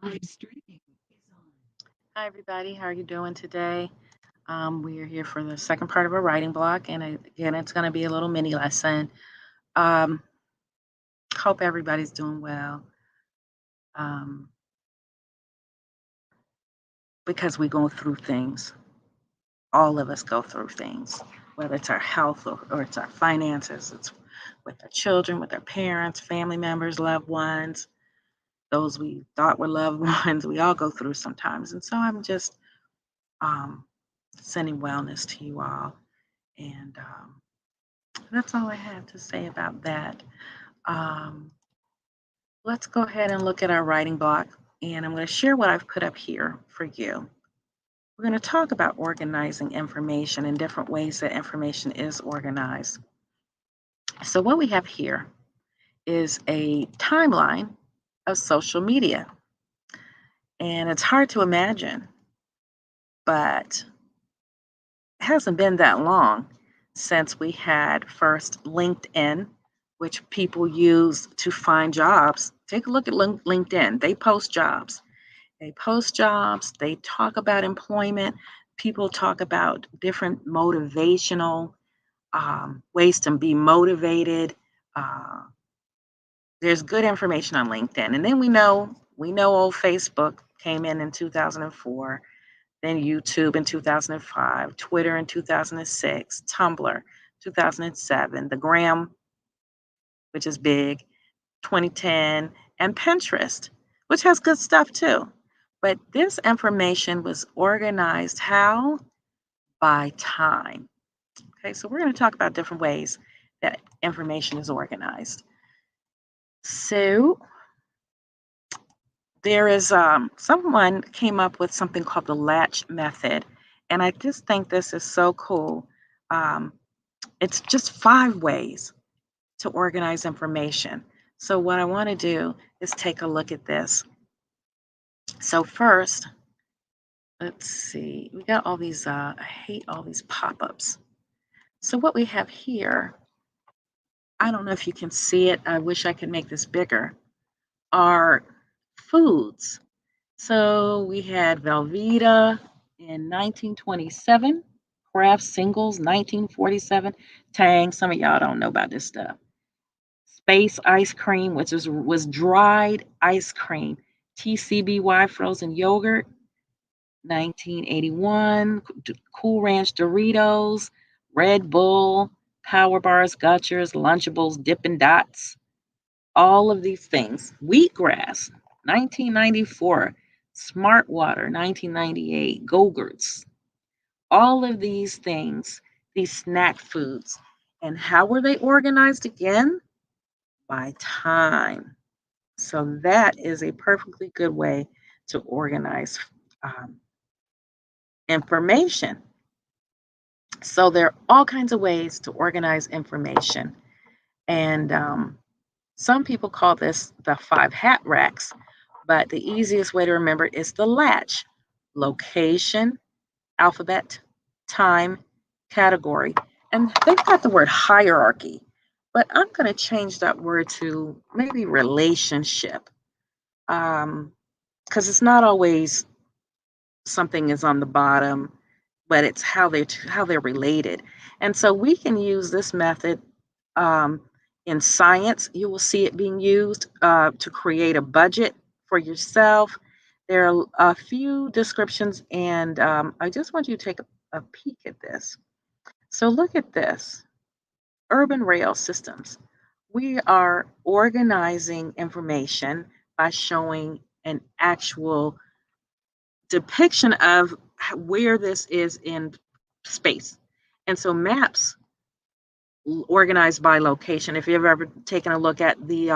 Live streaming is on. Hi, everybody. How are you doing today? We are here for the second part of our writing block, and again, it's going to be a little mini lesson. Um, Hope everybody's doing well um, because we go through things. All of us go through things, whether it's our health or it's our finances, it's with our children, with our parents, family members, loved ones, those we thought were loved ones. We all go through sometimes. And so I'm just um, sending wellness to you all. And that's all I have to say about that. Um, let's go ahead and look at our writing block, and I'm going to share what I've put up here for you. We're going to talk about organizing information and different ways that information is organized. So, what we have here is a timeline of social media, and it's hard to imagine, but it hasn't been that long since we had first LinkedIn, which people use to find jobs. Take a look at LinkedIn. They post jobs. They post jobs. They talk about employment. People talk about different motivational ways to be motivated. Uh, there's good information on LinkedIn, and then we know old Facebook came in 2004, then YouTube in 2005, Twitter in 2006, Tumblr 2007, the Gram, which is big, 2010, and Pinterest, which has good stuff too. But this information was organized how? By time. Okay, so we're going to talk about different ways that information is organized. So there is someone came up with something called the latch method, and I just think this is so cool. Um, it's just 5 ways to organize information. So what I want to do is take a look at this. So first, let's see. We got all these. I hate all these pop-ups. So what we have here, I don't know if you can see it. I wish I could make this bigger. Are foods. So we had Velveeta in 1927, Kraft Singles 1947, Tang. Some of y'all don't know about this stuff. Space ice cream, which was dried ice cream. TCBY frozen yogurt 1981, Cool Ranch Doritos, Red Bull, Power Bars, Gushers, Lunchables, Dippin' Dots, all of these things. Wheatgrass, 1994, Smart Water, 1998, Go-Gurts, all of these things, these snack foods. And how were they organized again? By time. So that is a perfectly good way to organize um, information. So there are all kinds of ways to organize information. And some people call this the 5 hat racks, but the easiest way to remember is the latch: location, alphabet, time, category. And they've got the word hierarchy, but I'm going to change that word to maybe relationship, because it's not always something is on the bottom, but it's how they're related. And so we can use this method um, in science. You will see it being used to create a budget for yourself. There are a few descriptions, and I just want you to take a peek at this. So look at this: urban rail systems. We are organizing information by showing an actual depiction of where this is in space. And so maps organized by location. If you've ever taken a look at the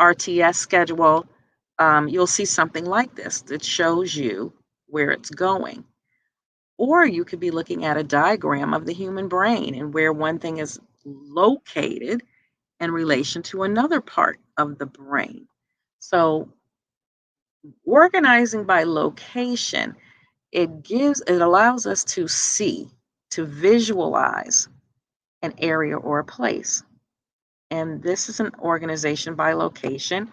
RTS schedule, you'll see something like this that shows you where it's going. Or you could be looking at a diagram of the human brain and where one thing is located in relation to another part of the brain. So organizing by location, it allows us to see, to visualize an area or a place. And this is an organization by location.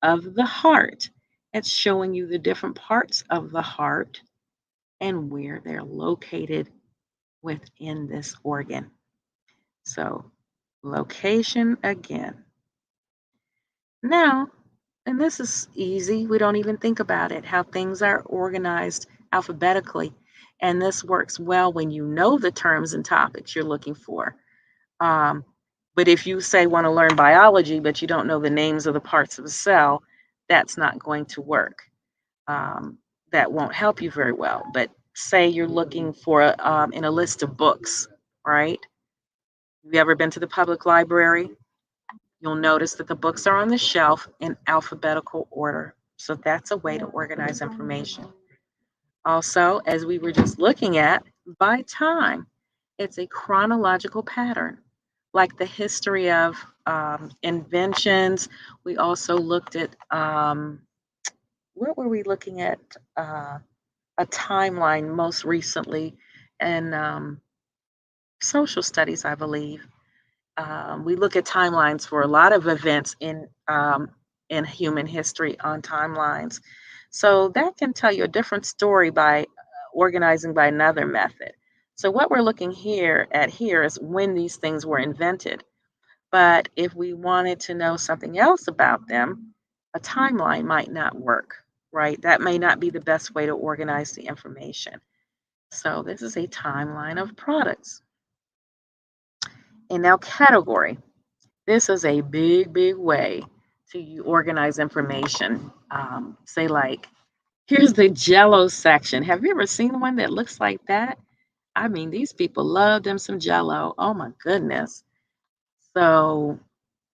of the heart. It's showing you the different parts of the heart and where they're located within this organ. So, location again. Now, and this is easy, we don't even think about it, how things are organized alphabetically. And this works well when you know the terms and topics you're looking for. Um, but if you say want to learn biology, but you don't know the names of the parts of a cell, that's not going to work. Um, that won't help you very well. But say you're looking for in a list of books, right? Have you ever been to the public library? You'll notice that the books are on the shelf in alphabetical order. So that's a way to organize information. Also, as we were just looking at, by time, it's a chronological pattern, like the history of inventions. We also looked at, what were we looking at? Uh, a timeline most recently in social studies, I believe. We look at timelines for a lot of events in human history on timelines. So that can tell you a different story by organizing by another method. So what we're looking here is when these things were invented. But if we wanted to know something else about them, a timeline might not work, right? That may not be the best way to organize the information. So this is a timeline of products. And now category. This is a big, big way to organize information. Say, like, here's the Jello section. Have you ever seen one that looks like that? I mean, these people love them some Jello. Oh my goodness. So,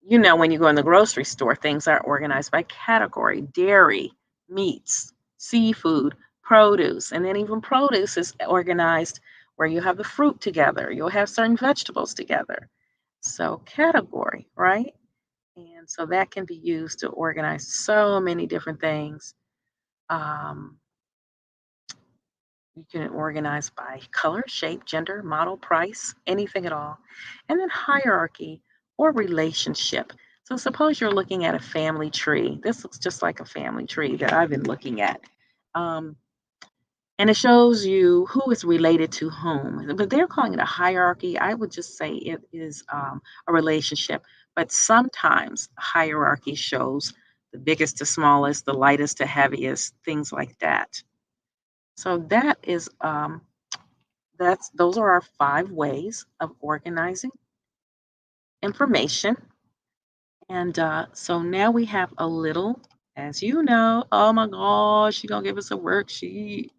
when you go in the grocery store, things are organized by category: dairy, meats, seafood, produce. And then even produce is organized where you have the fruit together, you'll have certain vegetables together. So, category, right? And so that can be used to organize so many different things. Um, you can organize by color, shape, gender, model, price, anything at all. And then hierarchy or relationship. So suppose you're looking at a family tree. This looks just like a family tree that I've been looking at. Um, and it shows you who is related to whom. But they're calling it a hierarchy. I would just say it is a relationship. But sometimes hierarchy shows the biggest to smallest, the lightest to heaviest, things like that. So those are our 5 ways of organizing information. And so now we have a little, as you know, oh my gosh, she's gonna give us a worksheet.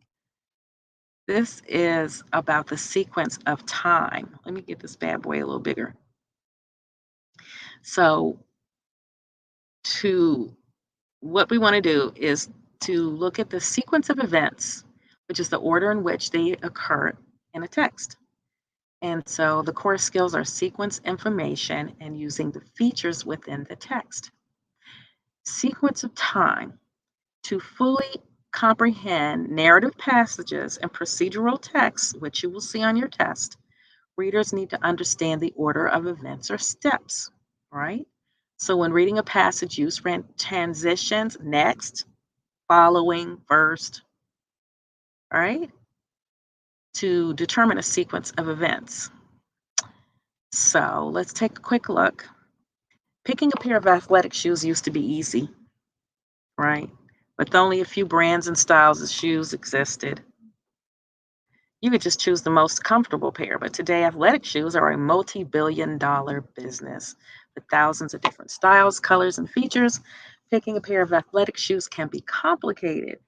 This is about the sequence of time. Let me get this bad boy a little bigger. So, to what we want to do is to look at the sequence of events, which is the order in which they occur in a text. And so the core skills are sequence information and using the features within the text. Sequence of time. To fully comprehend narrative passages and procedural texts, which you will see on your test, readers need to understand the order of events or steps, right? So when reading a passage, use transitions: next, following, first, right? To determine a sequence of events. So let's take a quick look. Picking a pair of athletic shoes used to be easy, right? With only a few brands and styles of shoes existed. You could just choose the most comfortable pair, but today athletic shoes are a multi-billion-dollar business. With thousands of different styles, colors, and features, picking a pair of athletic shoes can be complicated.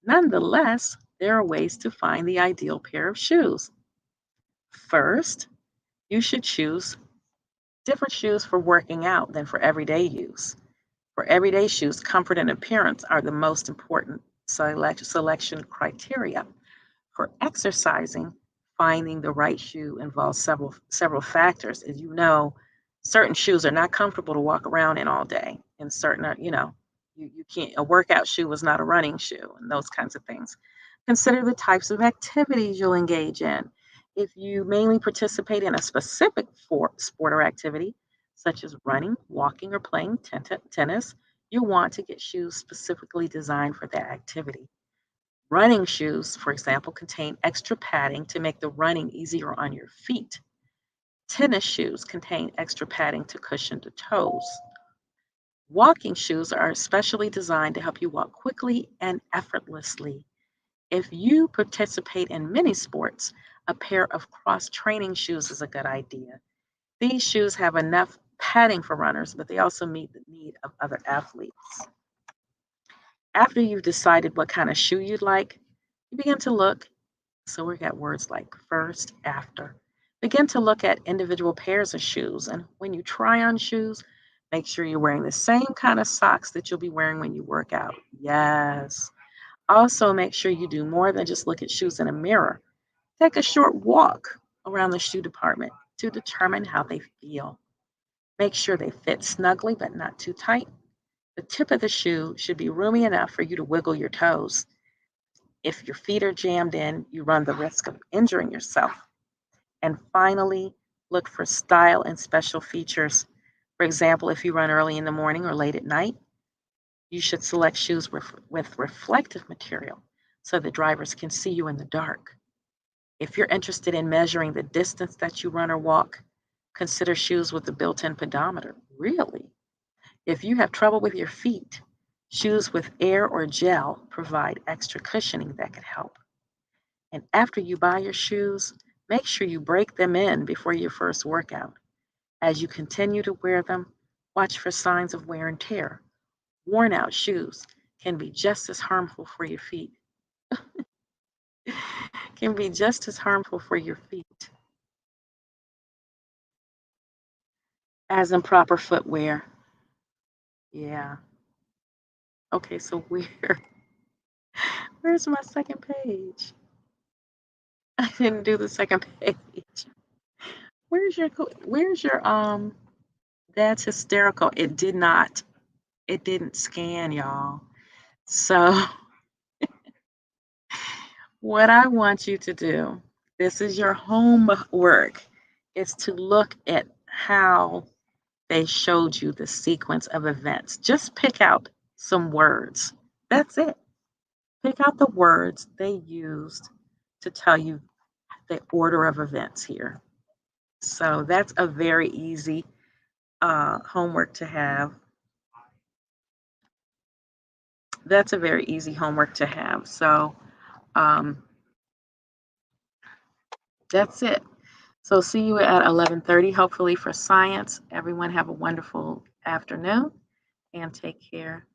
Nonetheless, there are ways to find the ideal pair of shoes. First, you should choose different shoes for working out than for everyday use. For everyday shoes, comfort and appearance are the most important selection criteria. For exercising, finding the right shoe involves several factors. As you know, certain shoes are not comfortable to walk around in all day, and certain are, you can't. A workout shoe is not a running shoe, and those kinds of things. Consider the types of activities you'll engage in. If you mainly participate in a specific sport or activity, such as running, walking, or playing tennis, You'll want to get shoes specifically designed for that activity. Running shoes, for example, contain extra padding to make the running easier on your feet. Tennis shoes contain extra padding to cushion the toes. Walking shoes are especially designed to help you walk quickly and effortlessly. If you participate in many sports, a pair of cross training shoes is a good idea. These shoes have enough padding for runners, but they also meet the need of other athletes. After you've decided what kind of shoe you'd like, you begin to look. So we got words like first, after. Begin to look at individual pairs of shoes. And when you try on shoes, make sure you're wearing the same kind of socks that you'll be wearing when you work out. Yes. Also, make sure you do more than just look at shoes in a mirror. Take a short walk around the shoe department to determine how they feel. Make sure they fit snugly but not too tight. The tip of the shoe should be roomy enough for you to wiggle your toes. If your feet are jammed in, you run the risk of injuring yourself. And finally, look for style and special features. For example, if you run early in the morning or late at night, you should select shoes with reflective material so the drivers can see you in the dark. If you're interested in measuring the distance that you run or walk, consider shoes with a built in pedometer. Really? If you have trouble with your feet, shoes with air or gel provide extra cushioning that could help. And after you buy your shoes, make sure you break them in before your first workout. As you continue to wear them, watch for signs of wear and tear. Worn out shoes can be just as harmful for your feet. Can be just as harmful for your feet as improper footwear. Yeah. Okay, so where's my second page? I didn't do the second page. Where's your that's hysterical. It didn't scan, y'all. So what I want you to do, this is your homework, is to look at how they showed you the sequence of events. Just pick out some words. That's it. Pick out the words they used to tell you the order of events here. So that's a very easy homework to have. That's a very easy homework to have. So um, that's it. So see you at 11:30, hopefully for science. Everyone have a wonderful afternoon and take care.